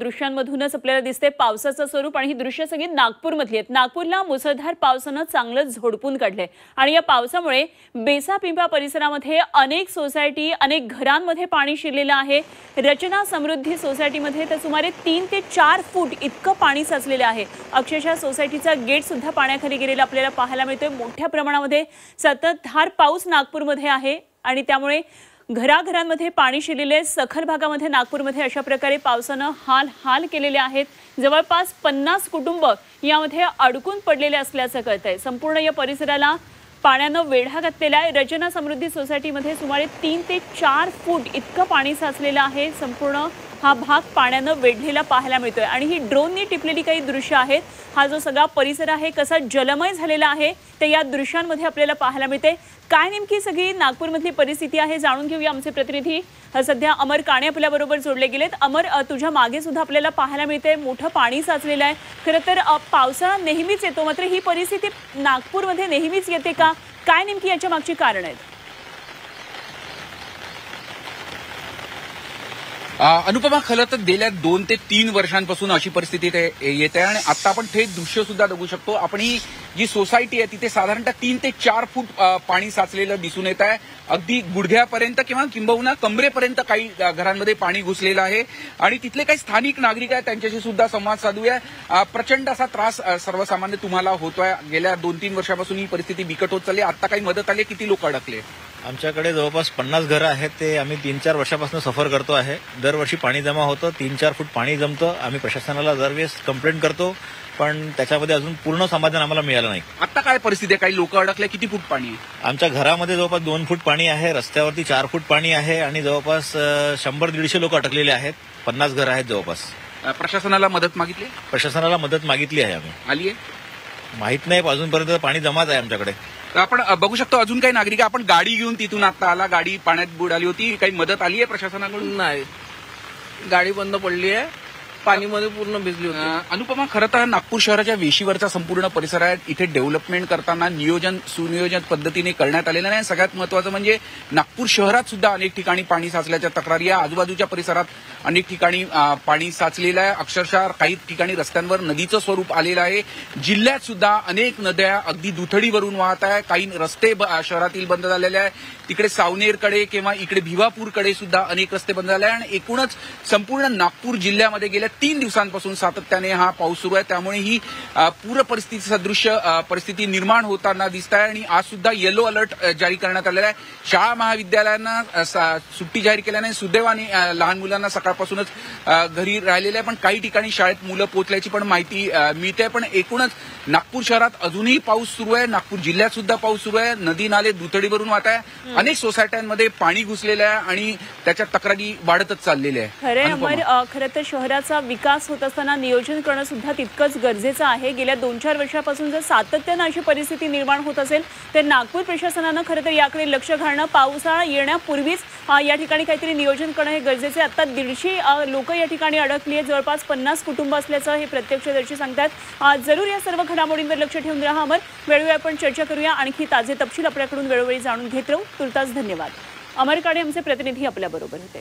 दृश्यांमधूनच आपल्याला दिसते पावसाचं स्वरूप आणि ही दृश्य सगळी नागपूरमधली आहेत। नागपूरला मुसळधार पावसानं चांगलं झोडपून काढले आणि या पावसामुळे बेसापिंपळा परिसरामध्ये अनेक सोसायटी अनेक घरांमध्ये पाणी शिरलेलं आहे। रचना समृद्धी सोसायटीमध्ये तर सुमारे 3 ते 4 फूट इतकं पाणी साचलेलं आहे। अक्षरशः सोसायटीचा गेट सुद्धा पाण्याखाली गेलेला आपल्याला पाहायला मिळतोय। मोठ्या प्रमाणामध्ये सततधार पाऊस नागपूरमध्ये आहे आणि त्यामुळे घराघरांमध्ये पाणी शिरलेले सखल भागामध्ये नागपूरमध्ये अशा प्रकारे पावसानं हाल केलेले आहेत। जवळपास 50 कुटुंब यामध्ये अडकून पडलेले असल्याचं कळतंय। संपूर्ण या परिसराला पाण्यानं वेढा घातलेला आहे। रचना समृद्धी सोसायटीमध्ये सुमारे 3 ते 4 फूट इतकं पाणी साचलेलं आहे। संपूर्ण हा भाग पाण्यानं वेढलेला पाहायला मिळतोय आणि ही ड्रोननी टिपलेली काही दृश्य आहेत। हा जो सगळा परिसर आहे कसा जलमय झालेला आहे ते या दृश्यांमध्ये आपल्याला पाहायला मिळते। काय नेमकी सगळी नागपूरमधली परिस्थिती आहे जाणून घेऊया। आमचे प्रतिनिधी सध्या अमर काणे आपल्या बरोबर जोडले गेलेत। अमर, तुझ्या मागे सुद्धा आपल्याला पाहायला मिळते मोठं पाणी साचलेलं आहे। खरं तर पावसाळा नेहमीच येतो, मात्र ही परिस्थिती नागपूरमध्ये नेहमीच येते का? काय नेमकी याच्या मागची कारण आहेत? अनुपमा, खरं तर गेल्या 2 ते 3 वर्षांपासून अशी परिस्थिती येते आणि आता आपण थेट दृश्य सुद्धा बघू शकतो। आपण ही जी सोसायटी आहे तिथे साधारणतः 3 ते 4 फूट पाणी साचलेलं दिसून येत आहे। अगदी गुडघ्यापर्यंत किंवा किंबहुना कमरेपर्यंत काही घरांमध्ये पाणी घुसलेलं आहे आणि तिथले काही स्थानिक नागरिक आहेत त्यांच्याशी सुद्धा संवाद साधूया। प्रचंड असा त्रास सर्वसामान्य तुम्हाला होतोय। गेल्या 2-3 वर्षापासून ही परिस्थिती बिकट होत चालली। आता काही मदत आली? किती लोक अडकले? आमच्याकडे जवळपास 50 घरं आहेत। ते आम्ही 3-4 वर्षापासून सफर करतो आहे। दरवर्षी पाणी जमा होतं, 3-4 फूट पाणी जमतं। आम्ही प्रशासनाला दरवेळेस कंप्लेंट करतो, पण त्याच्यामध्ये अजून पूर्ण समाधान आम्हाला मिळालं नाही। आता काय परिस्थिती आहे? काही लोक अडकले? किती फूट पाणी आहे? आमच्या घरामध्ये जवळपास 2 फूट पाणी आहे, रस्त्यावरती 4 फूट पाणी आहे आणि जवळपास 100-150 लोक अडकलेले आहेत। 50 घरं आहेत जवळपास। प्रशासनाला मदत मागितली? प्रशासनाला मदत मागितली आहे आम्ही। आली आहे? माहित नाही, अजूनपर्यंत पाणी जमाच आहे आमच्याकडे। आपण बघू शकतो अजून काही नागरिक। आपण गाडी घेऊन तिथून आता आला, गाडी पाण्यात बुडाली होती, काही मदत आली आहे प्रशासनाकडून? नाही, गाडी बंद पडली आहे, पाणीमध्ये पूर्ण भिजली होती। अनुपमा, खरं तर नागपूर शहराच्या वेशीवरचा संपूर्ण परिसर आहे। इथे डेव्हलपमेंट करताना सुनियोजित पद्धतीने करण्यात आलेलं नाही। सगळ्यात महत्वाचं म्हणजे नागपूर शहरात सुद्धा अनेक ठिकाणी पाणी साचल्याच्या तक्रारी आहे। आजूबाजूच्या परिसरात अनेक ठिकाणी पाणी साचलेलं आहे। अक्षरशः काही ठिकाणी रस्त्यांवर नदीचं स्वरूप आलेलं आहे। जिल्ह्यात सुद्धा अनेक नद्या अगदी दुथडीवरून वाहत आहे। काही रस्ते शहरातील बंद झालेले आहे। तिकडे सावनेरकडे किंवा इकडे भिवापूरकडे सुद्धा अनेक रस्ते बंद झाले आहे आणि एकूणच संपूर्ण नागपूर जिल्ह्यामध्ये गेल्या 3 दिवसांपासून सातत्याने हा पाऊस सुरू आहे। त्यामुळे ही पूर परिस्थिती सदृश्य परिस्थिती निर्माण होताना दिसत आहे आणि आज सुद्धा येलो अलर्ट जारी करण्यात आलेला आहे। शाळा महाविद्यालयांना सुट्टी जाहीर केल्याने सुदैवाने लहान मुलांना सकाळपासूनच घरी राहिलेले आहे, पण काही ठिकाणी शाळेत मुलं पोहोचल्याची पण माहिती मिळते। पण एकूणच नागपूर शहरात अजूनही पाऊस सुरू आहे। नागपूर जिल्ह्यात सुद्धा पाऊस सुरू आहे। नदी नाले दुथडीवरून वाहत आहे। अनेक सोसायट्यांमध्ये पाणी घुसलेलं आहे आणि त्याच्या तक्रारी वाढतच चाललेल्या आहे। खरं तर शहराचा विकास होत असताना नियोजन करणं सुद्धा तितकंच गरजेचं आहे। गेल्या 2-4 वर्षापासून जर सातत्यानं अशी परिस्थिती निर्माण होत असेल तर नागपूर प्रशासनानं खरं तर याकडे लक्ष घालणं, पावसाळा येण्यापूर्वीच या ठिकाणी काहीतरी नियोजन करणं हे गरजेचं आहे। आता 150 लोक या ठिकाणी अडकली आहेत, जवळपास 50 कुटुंब असल्याचं हे प्रत्यक्षदर्शी सांगतात। जरूर या सर्व घडामोडींवर लक्ष ठेवून राहा अमर। वेळोवेळी आपण चर्चा करूया, आणखी ताजे तपशील आपल्याकडून वेळोवेळी जाणून घेत राहू। तुर्तास धन्यवाद। अमर काणे आमचे प्रतिनिधी आपल्या बरोबर होते।